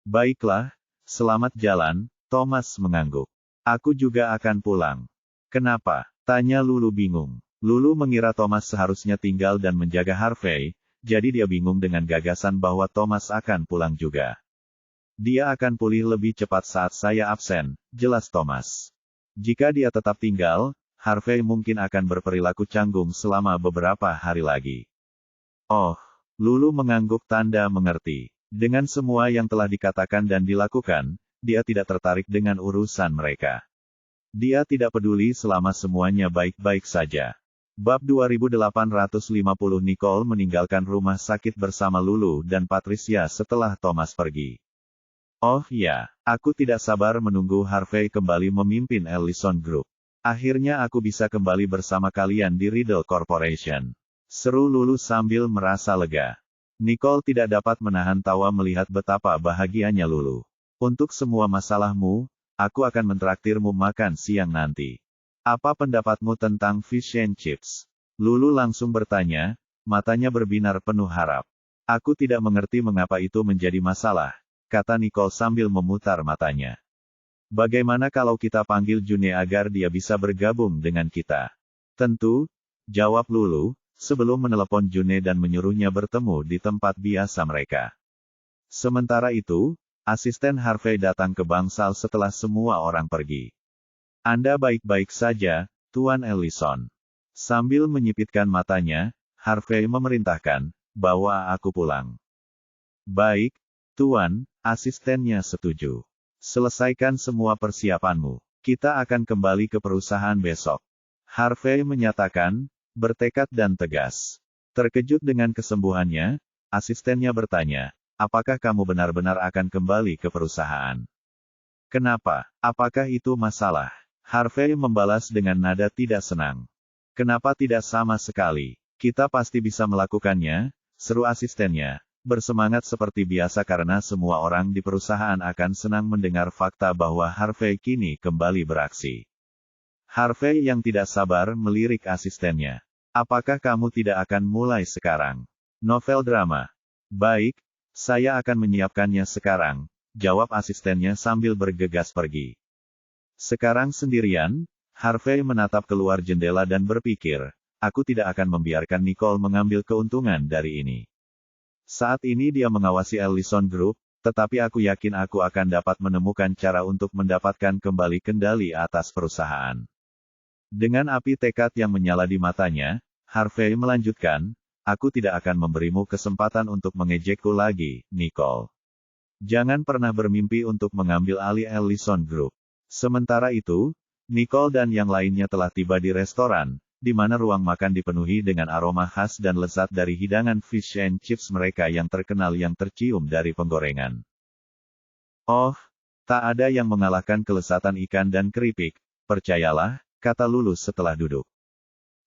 Baiklah, selamat jalan, Thomas mengangguk. Aku juga akan pulang. Kenapa? Tanya Lulu bingung. Lulu mengira Thomas seharusnya tinggal dan menjaga Harvey, jadi dia bingung dengan gagasan bahwa Thomas akan pulang juga. Dia akan pulih lebih cepat saat saya absen, jelas Thomas. Jika dia tetap tinggal, Harvey mungkin akan berperilaku canggung selama beberapa hari lagi. Oh, Lulu mengangguk tanda mengerti. Dengan semua yang telah dikatakan dan dilakukan, dia tidak tertarik dengan urusan mereka. Dia tidak peduli selama semuanya baik-baik saja. Bab 2850 Nicole meninggalkan rumah sakit bersama Lulu dan Patricia setelah Thomas pergi. Oh ya, aku tidak sabar menunggu Harvey kembali memimpin Ellison Group. Akhirnya aku bisa kembali bersama kalian di Riddle Corporation. Seru Lulu sambil merasa lega. Nicole tidak dapat menahan tawa melihat betapa bahagianya Lulu. Untuk semua masalahmu, aku akan mentraktirmu makan siang nanti. Apa pendapatmu tentang fish and chips? Lulu langsung bertanya, matanya berbinar penuh harap. Aku tidak mengerti mengapa itu menjadi masalah, kata Nicole sambil memutar matanya. Bagaimana kalau kita panggil June agar dia bisa bergabung dengan kita? Tentu, jawab Lulu, sebelum menelepon June dan menyuruhnya bertemu di tempat biasa mereka. Sementara itu, asisten Harvey datang ke bangsal setelah semua orang pergi. Anda baik-baik saja, Tuan Ellison. Sambil menyipitkan matanya, Harvey memerintahkan, bawa aku pulang. Baik, Tuan, asistennya setuju. Selesaikan semua persiapanmu. Kita akan kembali ke perusahaan besok. Harvey menyatakan, bertekad dan tegas. Terkejut dengan kesembuhannya, asistennya bertanya, apakah kamu benar-benar akan kembali ke perusahaan? Kenapa? Apakah itu masalah? Harvey membalas dengan nada tidak senang. Kenapa tidak sama sekali? Kita pasti bisa melakukannya, seru asistennya. Bersemangat seperti biasa karena semua orang di perusahaan akan senang mendengar fakta bahwa Harvey kini kembali beraksi. Harvey yang tidak sabar melirik asistennya. Apakah kamu tidak akan mulai sekarang? Novel drama. Baik, saya akan menyiapkannya sekarang, jawab asistennya sambil bergegas pergi. Sekarang sendirian, Harvey menatap keluar jendela dan berpikir, aku tidak akan membiarkan Nicole mengambil keuntungan dari ini. Saat ini dia mengawasi Ellison Group, tetapi aku yakin aku akan dapat menemukan cara untuk mendapatkan kembali kendali atas perusahaan. Dengan api tekad yang menyala di matanya, Harvey melanjutkan, aku tidak akan memberimu kesempatan untuk mengejekku lagi, Nicole. Jangan pernah bermimpi untuk mengambil alih Ellison Group. Sementara itu, Nicole dan yang lainnya telah tiba di restoran, di mana ruang makan dipenuhi dengan aroma khas dan lezat dari hidangan fish and chips mereka yang terkenal yang tercium dari penggorengan. Oh, tak ada yang mengalahkan kelezatan ikan dan keripik, percayalah, kata Lulu setelah duduk.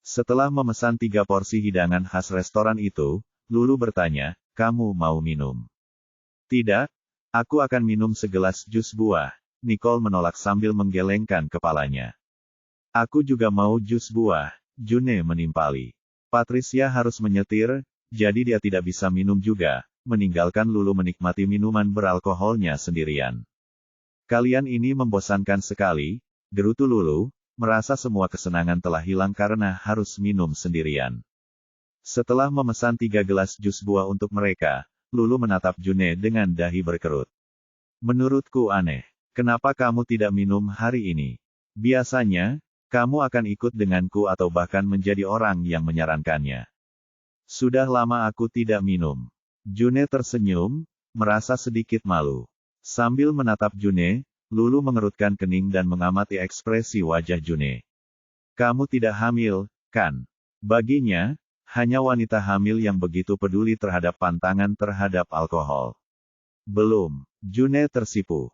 Setelah memesan 3 porsi hidangan khas restoran itu, Lulu bertanya, kamu mau minum? Tidak, aku akan minum segelas jus buah, Nicole menolak sambil menggelengkan kepalanya. Aku juga mau jus buah, June menimpali. Patricia harus menyetir, jadi dia tidak bisa minum juga, meninggalkan Lulu menikmati minuman beralkoholnya sendirian. Kalian ini membosankan sekali, gerutu Lulu, merasa semua kesenangan telah hilang karena harus minum sendirian. Setelah memesan 3 gelas jus buah untuk mereka, Lulu menatap June dengan dahi berkerut. Menurutku aneh, kenapa kamu tidak minum hari ini? Biasanya, kamu akan ikut denganku atau bahkan menjadi orang yang menyarankannya. Sudah lama aku tidak minum. June tersenyum, merasa sedikit malu. Sambil menatap June, Lulu mengerutkan kening dan mengamati ekspresi wajah June. Kamu tidak hamil, kan? Baginya, hanya wanita hamil yang begitu peduli terhadap pantangan terhadap alkohol. Belum. June tersipu.